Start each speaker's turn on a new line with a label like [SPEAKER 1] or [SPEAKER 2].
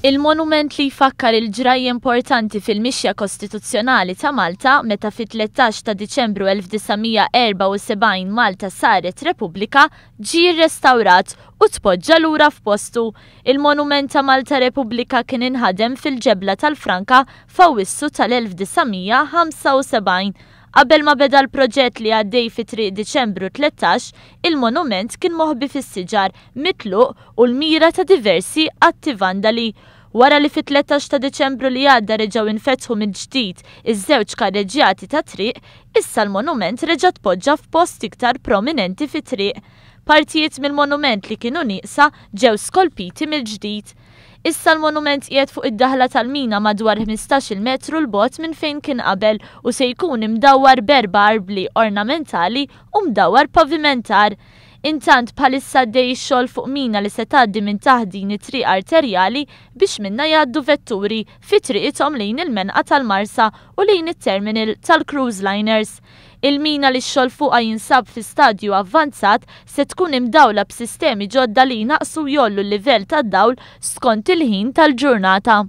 [SPEAKER 1] Il-monument li jfakkar il-ġraj importanti fil-mixja kostituzzjonali ta' Malta meta fit-13 ta' Diċembru 1974 Malta saret Repubblika ġie rrestawrat u tpoġġa lura f'postu. Il-monument ta' Malta Repubblika kien inħadem fil-ġebla tal-Franka f'Awwissu tal-1975. Qabel ma beda l-proġett li għaddej fi triq Diċembru 13, il-monument kien moħbi fis-siġar, mitluq u l-mira ta' diversi atti vandali. Wara li fi 13 ta' Diċembru li għadda reġgħu infetħu mill-ġdid iż-żewġ karreġġjati ta' triq, issa l-monument reġa' tpoġġa f'post iktar prominenti fi triq. Partijiet mill-monument li kienu nieqsa ġew skolpiti mill-ġdid. Issa l-monument qiegħed fuq id-daħla tal-mina madwar 15-il metru l-bogħod minn fejn kien qabel u se jkun imdawwar b'4 arbli ornamentali u mdawwar pavimentar. Intant bħalissa għaddej ix-xogħol fuq mina li se tgħaddi minn taħt din it-triq arterjali biex minnha jgħaddu vetturi fi triqithom lejn il-menqa tal-Marsa u lejn it-terminal tal-cruise liners. Il-mina li x-xogħol fuqha jinsab fi stadju avvanzat se tkun imdawla b'sistemi ġodda li jnaqsu jollu l-livell tad-dawl skont il-ħin tal-ġurnata.